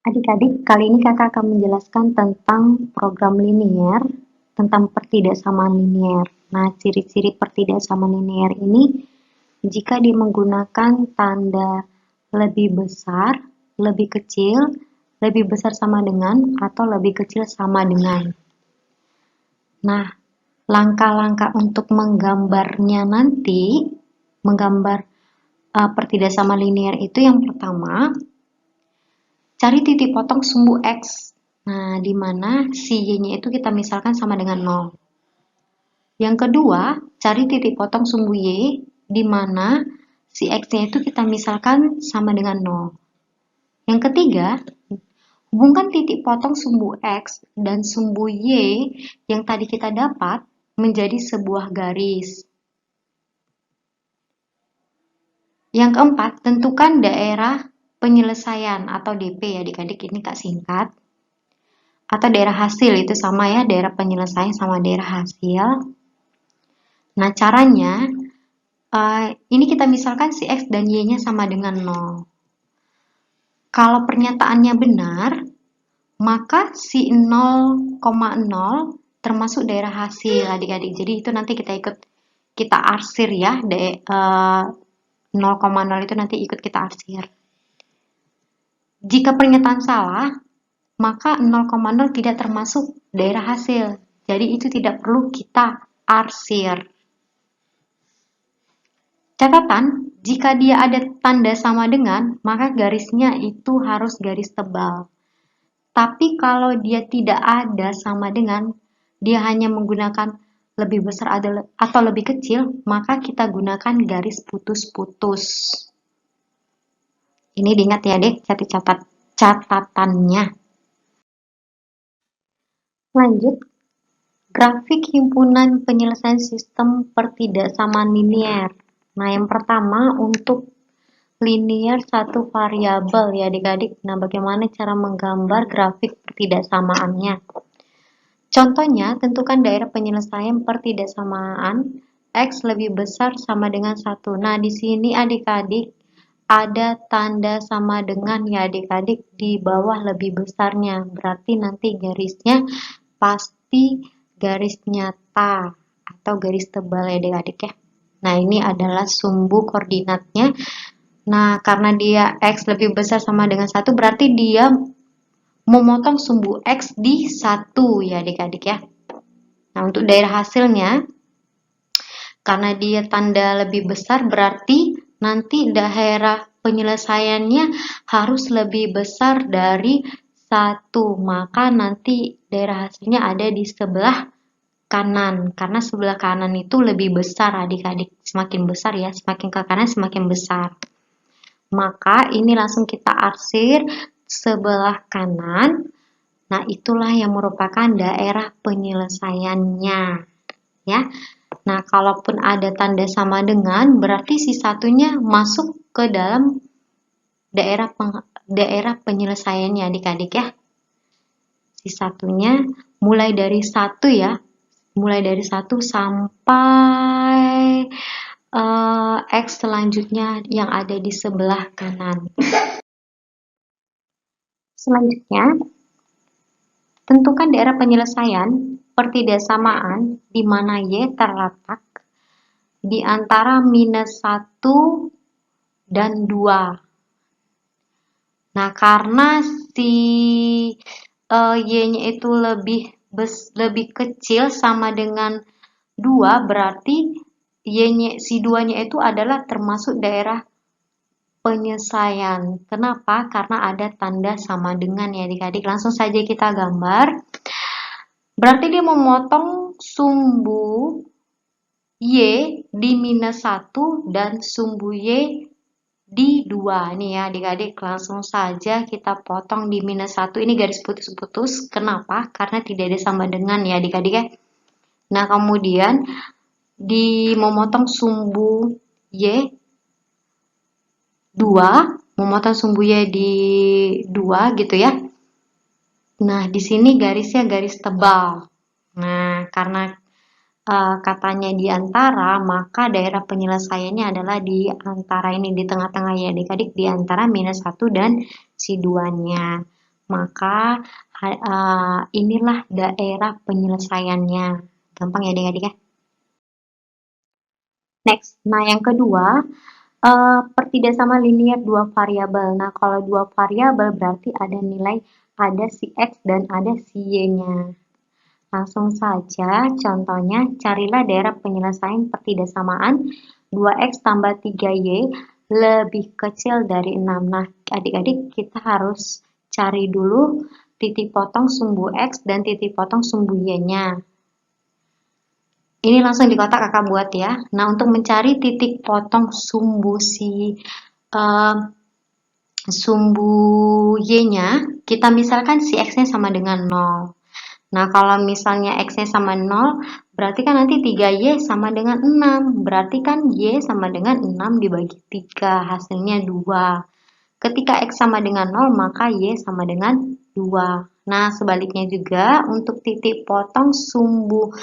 Adik-adik, kali ini kakak akan menjelaskan tentang program linier, tentang pertidaksamaan linier. Nah, ciri-ciri pertidaksamaan linier ini jika dia menggunakan tanda lebih besar, lebih kecil, lebih besar sama dengan, atau lebih kecil sama dengan. Nah, langkah-langkah untuk menggambarnya nanti, menggambar pertidaksamaan linier itu yang pertama, cari titik potong sumbu X. Nah, di mana si Y-nya itu kita misalkan sama dengan 0. Yang kedua, cari titik potong sumbu Y, di mana si X-nya itu kita misalkan sama dengan 0. Yang ketiga, hubungkan titik potong sumbu X dan sumbu Y yang tadi kita dapat menjadi sebuah garis. Yang keempat, tentukan daerah penyelesaian atau DP ya adik-adik, ini Kak singkat. Atau daerah hasil, itu sama ya, daerah penyelesaian sama daerah hasil. Nah, caranya, ini kita misalkan si X dan Y-nya sama dengan 0. Kalau pernyataannya benar, maka si 0,0 termasuk daerah hasil adik-adik. Jadi itu nanti kita arsir ya, 0,0 itu nanti ikut kita arsir. Jika pernyataan salah, maka 0,0 tidak termasuk daerah hasil. Jadi itu tidak perlu kita arsir. Catatan, jika dia ada tanda sama dengan, maka garisnya itu harus garis tebal. Tapi kalau dia tidak ada sama dengan, dia hanya menggunakan lebih besar atau lebih kecil, maka kita gunakan garis putus-putus. Ini diingat ya dek, catat catatannya. Lanjut, grafik himpunan penyelesaian sistem pertidaksamaan linier. Nah, yang pertama untuk linier satu variabel ya adik-adik. Nah, bagaimana cara menggambar grafik pertidaksamaannya? Contohnya, tentukan daerah penyelesaian pertidaksamaan X lebih besar sama dengan 1. Nah, di sini adik-adik ada tanda sama dengan ya adik-adik di bawah lebih besarnya. Berarti nanti garisnya pasti garis nyata atau garis tebal ya adik-adik ya. Nah, ini adalah sumbu koordinatnya. Nah, karena dia X lebih besar sama dengan 1, berarti dia memotong sumbu X di 1 ya adik-adik ya. Nah, untuk daerah hasilnya, karena dia tanda lebih besar, berarti nanti daerah penyelesaiannya harus lebih besar dari 1. Maka nanti daerah hasilnya ada di sebelah kanan. Karena sebelah kanan itu lebih besar adik-adik. Semakin besar ya, semakin ke kanan semakin besar. Maka ini langsung kita arsir sebelah kanan. Nah, itulah yang merupakan daerah penyelesaiannya. Ya. Nah, kalaupun ada tanda sama dengan, berarti si satunya masuk ke dalam daerah penyelesaiannya adik-adik ya. Si satunya mulai dari 1 ya. Mulai dari 1 sampai X selanjutnya yang ada di sebelah kanan. Selanjutnya, tentukan daerah penyelesaian pertidaksamaan di mana Y terletak di antara -1 dan 2. Nah, karena si Y-nya itu lebih kecil sama dengan 2, berarti si 2-nya itu adalah termasuk daerah penyelesaian. Kenapa? Karena ada tanda sama dengan ya adik-adik. Langsung saja kita gambar. Berarti dia memotong sumbu Y di -1 dan sumbu Y di 2. Nih ya adik-adik, langsung saja kita potong di -1. Ini garis putus-putus. Kenapa? Karena tidak ada sama dengan ya adik-adik ya. Nah, kemudian memotong sumbu Y 2, memotong sumbu Y di 2 gitu ya. Nah, di sini garisnya garis tebal. Nah, karena katanya di antara, maka daerah penyelesaiannya adalah di antara ini, di tengah-tengah ya adik-adik, di antara -1 dan si 2-nya. maka inilah daerah penyelesaiannya. Gampang ya adik-adik ya. Next, nah yang kedua, pertidaksama linear dua variabel. Nah, kalau dua variabel berarti ada si X dan ada si Y-nya. Langsung saja, contohnya carilah daerah penyelesaian pertidaksamaan 2X tambah 3Y lebih kecil dari 6. Nah, adik-adik kita harus cari dulu titik potong sumbu X dan titik potong sumbu Y-nya. Ini langsung di kotak kakak buat ya. Nah, untuk mencari titik potong sumbu sumbu Y-nya, kita misalkan si X-nya sama dengan 0. Nah, kalau misalnya X-nya sama 0, berarti kan nanti 3Y sama dengan 6. Berarti kan Y sama dengan 6 dibagi 3, hasilnya 2. Ketika X sama dengan 0, maka Y sama dengan 2. Nah, sebaliknya juga untuk titik potong sumbu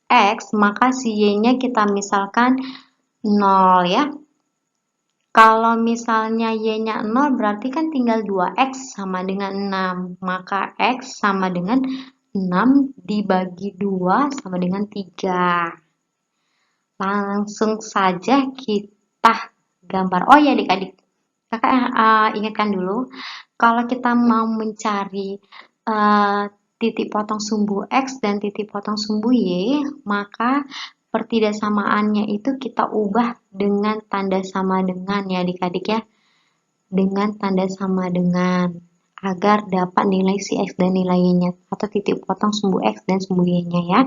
X, maka si Y-nya kita misalkan 0 ya. Kalau misalnya Y-nya 0, berarti kan tinggal 2X sama dengan 6. Maka X sama dengan 6 dibagi 2 sama dengan 3. Langsung saja kita gambar. Oh ya adik-adik, kakak ingatkan dulu, kalau kita mau mencari titik potong sumbu X dan titik potong sumbu Y, maka pertidaksamaannya itu kita ubah dengan tanda sama dengan ya adik-adik ya. Dengan tanda sama dengan agar dapat nilai si X dan nilai Y-nya atau titik potong sumbu X dan sumbu Y-nya ya.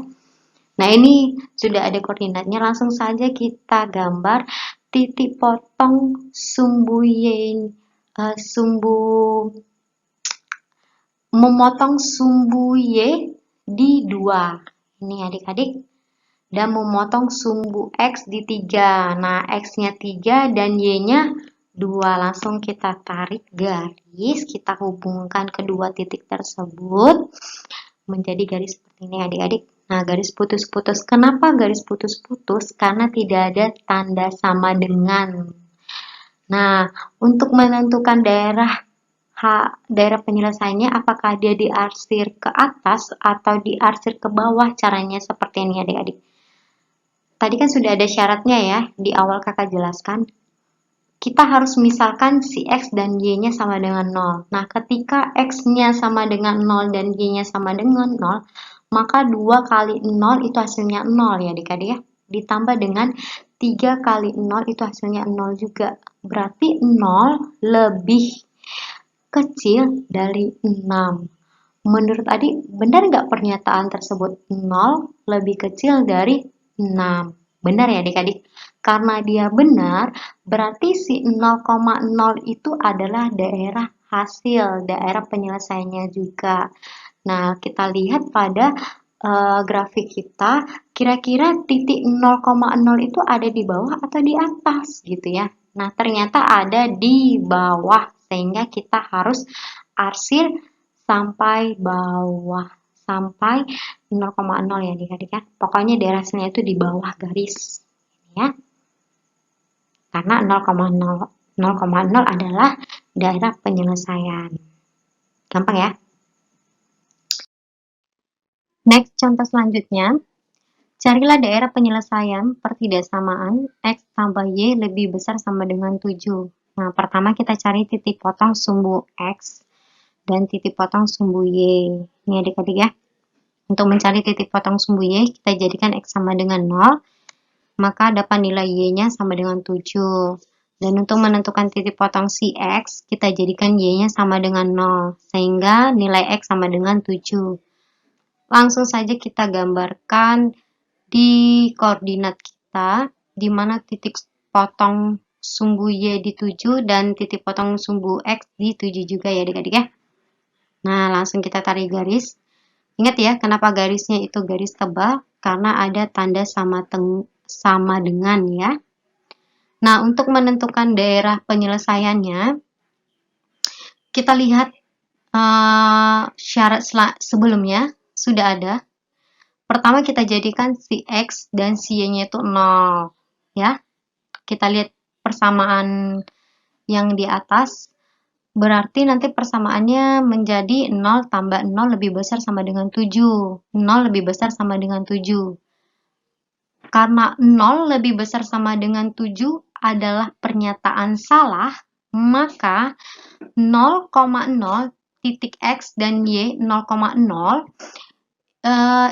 Nah, ini sudah ada koordinatnya, langsung saja kita gambar titik potong sumbu Y, memotong sumbu Y di 2. Ini adik-adik. Dan memotong sumbu X di 3. Nah, X-nya 3 dan Y-nya 2. Langsung kita tarik garis, kita hubungkan kedua titik tersebut menjadi garis seperti ini adik-adik. Nah, garis putus-putus. Kenapa garis putus-putus? Karena tidak ada tanda sama dengan. Nah, untuk menentukan daerah penyelesaiannya, apakah dia diarsir ke atas atau diarsir ke bawah, caranya seperti ini adik-adik. Tadi kan sudah ada syaratnya ya, di awal kakak jelaskan. Kita harus misalkan si X dan Y-nya sama dengan 0. Nah, ketika X-nya sama dengan 0 dan Y-nya sama dengan 0, maka 2 kali 0 itu hasilnya 0 ya adik-adik ya. Ditambah dengan 3 kali 0 itu hasilnya 0 juga. Berarti 0 lebih kecil dari 6. Menurut adik, benar nggak pernyataan tersebut? 0 lebih kecil dari 6. Benar ya adik-adik? Karena dia benar, berarti si 0,0 itu adalah daerah hasil, daerah penyelesaiannya juga. Nah, kita lihat pada grafik kita, kira-kira titik 0,0 itu ada di bawah atau di atas gitu ya. Nah, ternyata ada di bawah, sehingga kita harus arsir sampai bawah, sampai 0,0 ya adik-adik ya. Pokoknya daerah hasilnya itu di bawah garis ya. Karena 0,0 adalah daerah penyelesaian. Gampang ya. Next, contoh selanjutnya. Carilah daerah penyelesaian pertidaksamaan X tambah Y lebih besar sama dengan 7. Nah, pertama kita cari titik potong sumbu X dan titik potong sumbu Y. Ini adik-adik ya. Untuk mencari titik potong sumbu Y, kita jadikan X sama dengan 0, maka dapat nilai Y-nya sama dengan 7. Dan untuk menentukan titik potong si X, kita jadikan Y-nya sama dengan 0, sehingga nilai X sama dengan 7. Langsung saja kita gambarkan di koordinat kita, di mana titik potong sumbu Y di 7 dan titik potong sumbu X di 7 juga ya adik-adik ya. Nah, langsung kita tarik garis. Ingat ya, kenapa garisnya itu garis tebal? Karena ada tanda sama dengan ya. Nah, untuk menentukan daerah penyelesaiannya, kita lihat syarat sebelumnya sudah ada. Pertama kita jadikan si X dan si Y-nya itu 0 ya. Kita lihat persamaan yang di atas. Berarti nanti persamaannya menjadi 0 tambah 0 lebih besar sama dengan 7. 0 lebih besar sama dengan 7. Karena 0 lebih besar sama dengan 7 adalah pernyataan salah, maka 0,0 titik X dan Y 0,0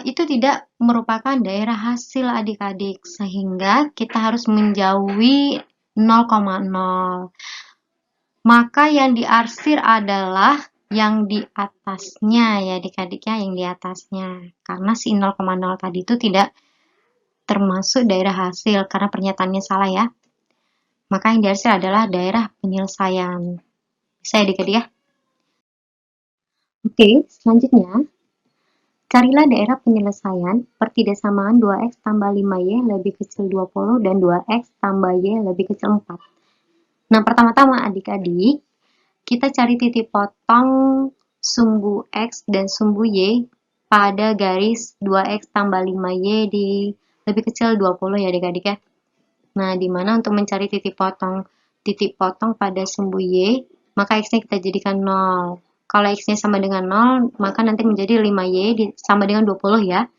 itu tidak merupakan daerah hasil adik-adik, sehingga kita harus menjauhi 0,0. Maka yang diarsir adalah yang di atasnya ya adik-adik ya, yang di atasnya. Karena si 0,0 tadi itu tidak termasuk daerah hasil karena pernyataannya salah ya. Maka yang diarsir adalah daerah penyelesaian. Bisa ya adik-adik ya? Oke, selanjutnya carilah daerah penyelesaian pertidasamaan 2x tambah 5y lebih kecil 20 dan 2x tambah y lebih kecil 4. Nah, pertama-tama adik-adik, kita cari titik potong sumbu X dan sumbu Y pada garis 2X tambah 5Y di lebih kecil 20 ya adik-adik ya. Nah, dimana untuk mencari titik potong pada sumbu Y, maka X-nya kita jadikan 0. Kalau X-nya sama dengan 0, maka nanti menjadi 5Y sama dengan 20 ya.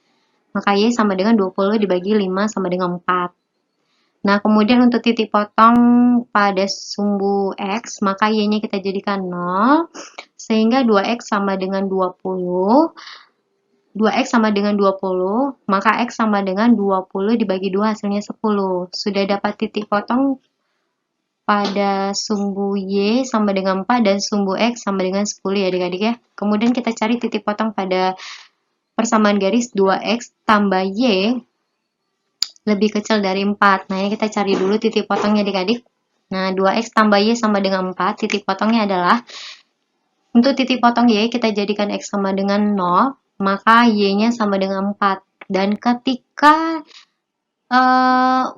Maka Y sama dengan 20 dibagi 5 sama dengan 4. Nah, kemudian untuk titik potong pada sumbu X, maka Y-nya kita jadikan 0, sehingga 2X sama dengan 20, 2X sama dengan 20, maka X sama dengan 20 dibagi 2 hasilnya 10. Sudah dapat titik potong pada sumbu Y sama dengan 4 dan sumbu X sama dengan 10 ya adik-adik ya. Kemudian kita cari titik potong pada persamaan garis 2X tambah Y lebih kecil dari 4. Nah, ini kita cari dulu titik potongnya adik-adik. Nah, 2X tambah Y sama dengan 4. Titik potongnya adalah, untuk titik potong Y, kita jadikan X sama dengan 0, maka Y-nya sama dengan 4. Dan ketika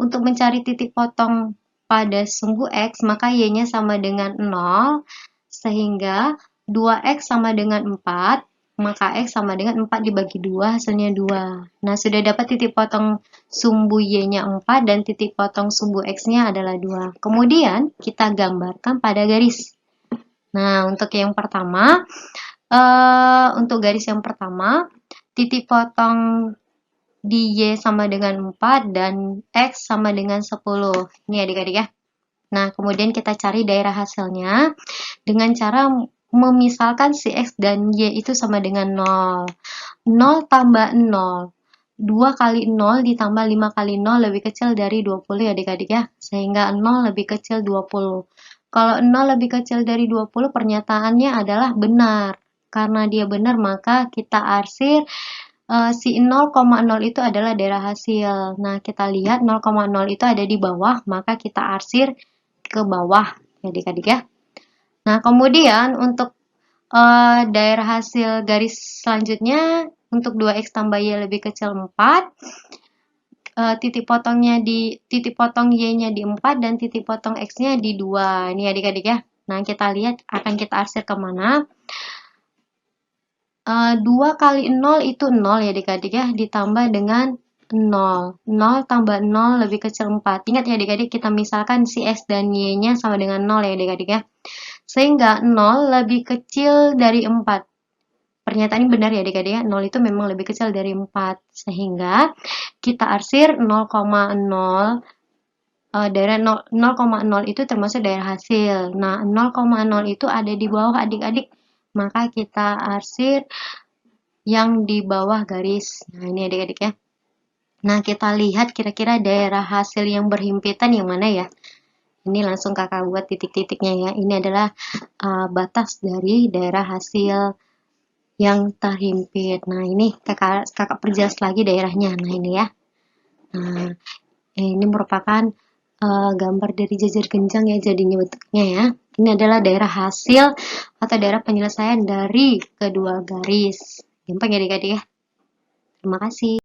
untuk mencari titik potong pada sumbu X, maka Y-nya sama dengan 0, sehingga 2X sama dengan 4, maka X sama dengan 4 dibagi 2, hasilnya 2. Nah, sudah dapat titik potong sumbu Y-nya 4 dan titik potong sumbu X-nya adalah 2. Kemudian, kita gambarkan pada garis. Nah, untuk yang pertama, untuk garis yang pertama, titik potong di Y sama dengan 4 dan X sama dengan 10. Ini adik-adik ya. Nah, kemudian kita cari daerah hasilnya dengan cara memisalkan si X dan Y itu sama dengan 0. 0 tambah 0. 2 kali 0 ditambah 5 kali 0 lebih kecil dari 20 ya adik-adik ya. Sehingga 0 lebih kecil 20. Kalau 0 lebih kecil dari 20, pernyataannya adalah benar. Karena dia benar, maka kita arsir si 0,0 itu adalah daerah hasil. Nah, kita lihat 0,0 itu ada di bawah, maka kita arsir ke bawah ya adik-adik ya. Nah, kemudian untuk daerah hasil garis selanjutnya, untuk 2X tambah Y lebih kecil 4, titik potong Y-nya di 4 dan titik potong X-nya di 2. Ini adik-adik ya. Nah, kita lihat akan kita arsir kemana. 2 kali 0 itu 0 ya adik-adik ya, ditambah dengan 0. 0 tambah 0 lebih kecil 4. Ingat ya adik-adik, kita misalkan si X dan Y-nya sama dengan 0 ya adik-adik ya. Sehingga 0 lebih kecil dari 4. Pernyataan ini benar ya adik-adik ya, 0 itu memang lebih kecil dari 4. Sehingga kita arsir 0,0, daerah 0,0 itu termasuk daerah hasil. Nah, 0,0 itu ada di bawah adik-adik, maka kita arsir yang di bawah garis. Nah, ini adik-adik ya. Nah, kita lihat kira-kira daerah hasil yang berhimpitan yang mana ya. Ini langsung kakak buat titik-titiknya ya. Ini adalah batas dari daerah hasil yang terhimpit. Nah, ini kakak perjelas lagi daerahnya. Nah, ini ya. Nah, ini merupakan gambar dari jajar genjang ya jadinya bentuknya ya. Ini adalah daerah hasil atau daerah penyelesaian dari kedua garis. Gampang ya adik-adik ya. Terima kasih.